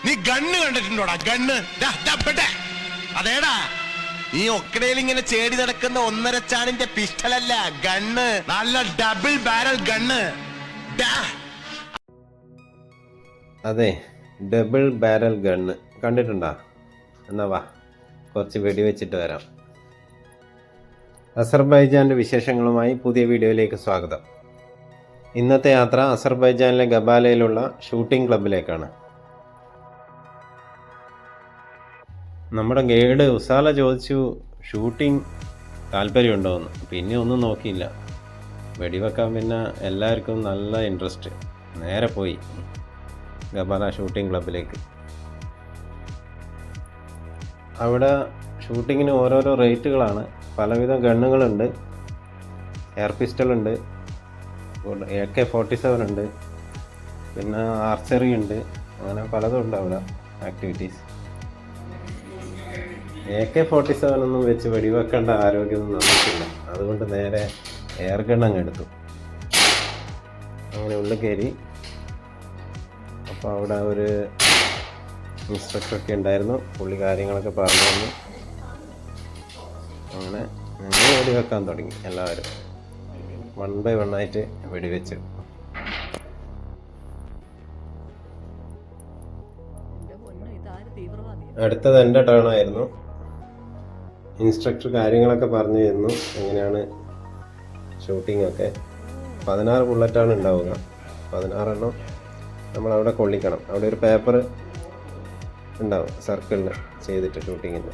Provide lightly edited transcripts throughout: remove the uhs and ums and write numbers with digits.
നീ gun കണ്ടിട്ടുണ്ടോടാ? Gun അതേടാ, നീ ഒക്കടയിൽ ഇങ്ങനെ ചേടി നടക്കുന്ന 1.5 ചാണിന്റെ പിസ്റ്റലല്ല, ഗണ്ണ്. നല്ല ഡബിൾ ബാരൽ ഗണ്ണ്. അതെ, ഡബിൾ ബാരൽ ഗണ്ണ് കണ്ടിട്ടുണ്ടോ? എന്നാ വാ, കുറച്ച് വെടിവെച്ചിട്ട് വരാം. അസർബൈജാൻ്റെ വിശേഷങ്ങളുമായി പുതിയ വീഡിയോയിലേക്ക് സ്വാഗതം. ഇന്നത്തെ യാത്ര അസർബൈജാനിലെ ഗബാലയിലുള്ള ഷൂട്ടിംഗ് ക്ലബിലേക്കാണ്. നമ്മുടെ ഗൈഡ് ഉസാല ചോദിച്ചു ഷൂട്ടിംഗ് താല്പര്യമുണ്ടോയെന്ന്. പിന്നെ ഒന്നും നോക്കിയില്ല, വെടിവെക്കാൻ പിന്നെ എല്ലാവർക്കും നല്ല ഇൻട്രസ്റ്റ്. നേരെ പോയി ഗബാല ഷൂട്ടിംഗ് ക്ലബിലേക്ക്. അവിടെ ഷൂട്ടിങ്ങിന് ഓരോരോ റേറ്റുകളാണ്. പലവിധം ഗണ്ണുകളുണ്ട്. എയർ പിസ്റ്റളുണ്ട്, AK-47 ഉണ്ട്, പിന്നെ ആർച്ചറി ഉണ്ട്. അങ്ങനെ പലതും ഉണ്ട് അവിടെ ആക്ടിവിറ്റീസ്. AK-47 ഒന്നും വെച്ച് വെടിവെക്കേണ്ട ആരോഗ്യമൊന്നും നമുക്കില്ല. അതുകൊണ്ട് നേരെ എയർ ഗൺ അങ്ങ് എടുത്തു. അങ്ങനെ ഉള്ളിൽ കയറി. അപ്പോൾ അവിടെ ഒരു ഇൻസ്ട്രക്ടറൊക്കെ ഉണ്ടായിരുന്നു. പുള്ളി കാര്യങ്ങളൊക്കെ പറഞ്ഞു തന്നു. അങ്ങനെ ഞങ്ങൾ വെടിവെക്കാൻ തുടങ്ങി. എല്ലാവരും 1 by 1 ആയിട്ട് വെടിവെച്ച്. അടുത്തത് എൻ്റെ ടേണായിരുന്നു. ഇൻസ്ട്രക്ടർ കാര്യങ്ങളൊക്കെ പറഞ്ഞു തന്നു, എങ്ങനെയാണ് ഷൂട്ടിംഗ് ഒക്കെ. 16 ബുള്ളറ്റാണ് ഉണ്ടാവുക. 16 എണ്ണം നമ്മളവിടെ കൊള്ളിക്കണം. അവിടെ ഒരു പേപ്പർ ഉണ്ടാവും സർക്കിളിൽ ചെയ്തിട്ട് ഷൂട്ടിങ്ങിന്.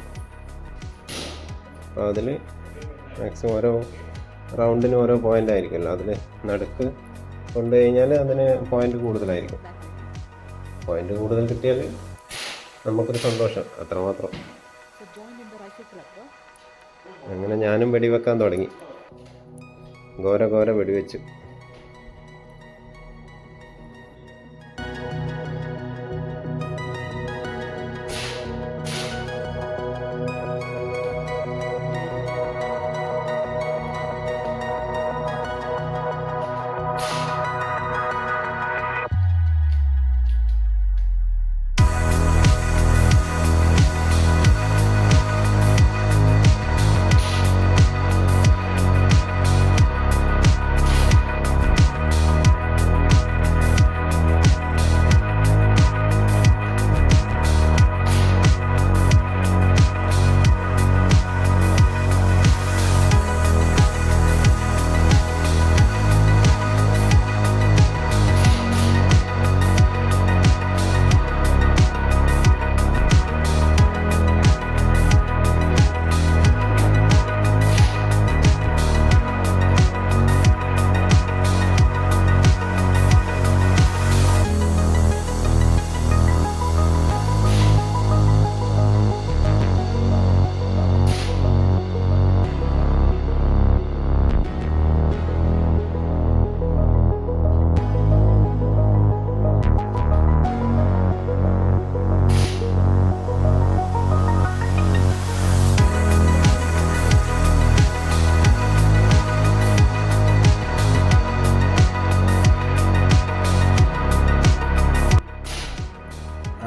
അപ്പോൾ അതിൽ മാക്സിമം ഓരോ റൗണ്ടിന് ഓരോ പോയിൻ്റ് ആയിരിക്കുമല്ലോ, അതിൽ നടുക്ക് കൊണ്ടു കഴിഞ്ഞാൽ അതിന് പോയിൻ്റ് കൂടുതലായിരിക്കും. പോയിൻ്റ് കൂടുതൽ കിട്ടിയാൽ നമുക്കൊരു സന്തോഷം, അത്രമാത്രം. അങ്ങനെ ഞാനും വെടിവെക്കാൻ തുടങ്ങി. ഘോര വെടിവെച്ചു.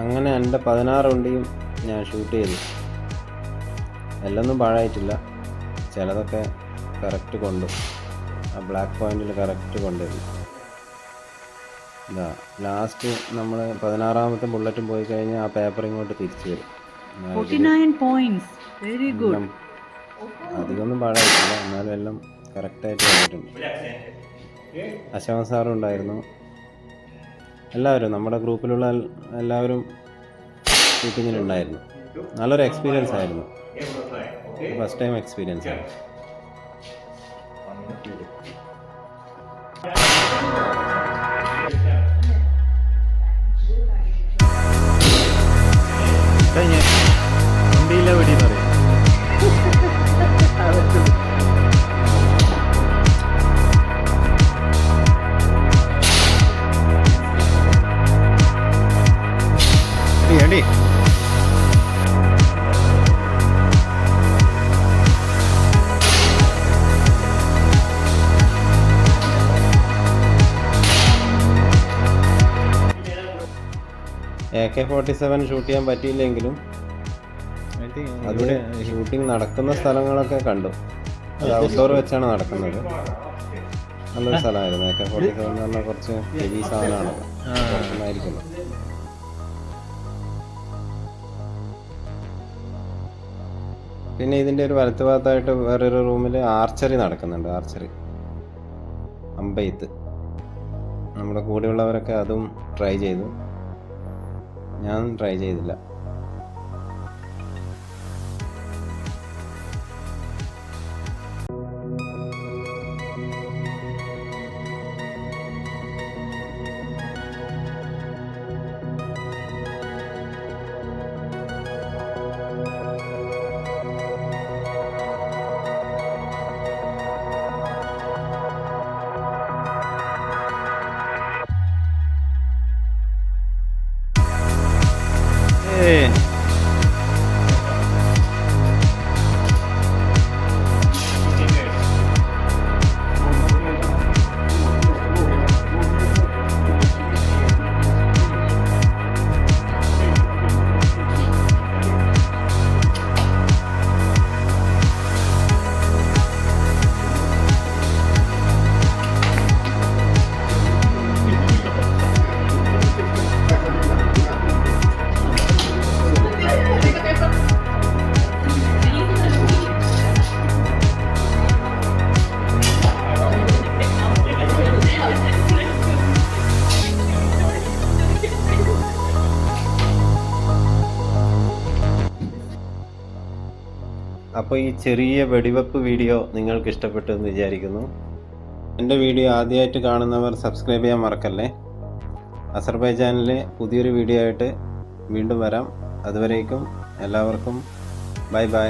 അങ്ങനെ എൻ്റെ 16 ഉണ്ടിയും ഞാൻ ഷൂട്ട് ചെയ്തു. എല്ലൊന്നും പാഴായിട്ടില്ല. ചിലതൊക്കെ കറക്റ്റ് കൊണ്ടു. ആ ബ്ലാക്ക് പോയിന്റിൽ കറക്റ്റ് കൊണ്ടുവരും. ഇതാ ലാസ്റ്റ് നമ്മൾ 16ാമത്തെ ബുള്ളറ്റും പോയി കഴിഞ്ഞാൽ ആ പേപ്പർ ഇങ്ങോട്ട് തിരിച്ചു വരും. 49 points. Very good. അധികമൊന്നും പാഴായിട്ടില്ല, എന്നാലും എല്ലാം കറക്റ്റായിട്ട് വന്നിട്ടുണ്ട്. അശോകൻ സാറും ഉണ്ടായിരുന്നു. എല്ലാവരും നമ്മുടെ ഗ്രൂപ്പിലുള്ള എല്ലാവരും ഷൂട്ടിങ്ങിലുണ്ടായിരുന്നു. നല്ലൊരു എക്സ്പീരിയൻസ് ആയിരുന്നു. ഫസ്റ്റ് ടൈം എക്സ്പീരിയൻസ് ആണ്. AK-47 ഷൂട്ട് ചെയ്യാൻ പറ്റിയില്ലെങ്കിലും അത് ഷൂട്ടിംഗ് നടക്കുന്ന സ്ഥലങ്ങളൊക്കെ കണ്ടു. അത് ഔട്ട്ഡോർ വെച്ചാണ് നടക്കുന്നത്. നല്ലൊരു സ്ഥലമായിരുന്നു. AK-47 എന്ന് പറഞ്ഞാൽ കുറച്ച് ഹെവി സാധനമാണല്ലോ, പുറത്തുനിന്നായിരിക്കുമല്ലോ. പിന്നെ ഇതിൻ്റെ ഒരു വലത്ത് ഭാഗത്തായിട്ട് വേറൊരു റൂമിൽ ആർച്ചറി നടക്കുന്നുണ്ട്. ആർച്ചറി, അമ്പെയ്ത്ത്. നമ്മുടെ കൂടെയുള്ളവരൊക്കെ അതും ട്രൈ ചെയ്തു. ഞാൻ ട്രൈ ചെയ്തില്ല. അപ്പോൾ ഈ ചെറിയ വെടിവെപ്പ് വീഡിയോ നിങ്ങൾക്ക് ഇഷ്ടപ്പെട്ടു എന്ന് വിചാരിക്കുന്നു. എൻ്റെ വീഡിയോ ആദ്യമായിട്ട് കാണുന്നവർ സബ്സ്ക്രൈബ് ചെയ്യാൻ മറക്കല്ലേ. അസർബൈജാനിലെ പുതിയൊരു വീഡിയോ ആയിട്ട് വീണ്ടും വരാം. അതുവരേക്കും എല്ലാവർക്കും ബൈ ബൈ.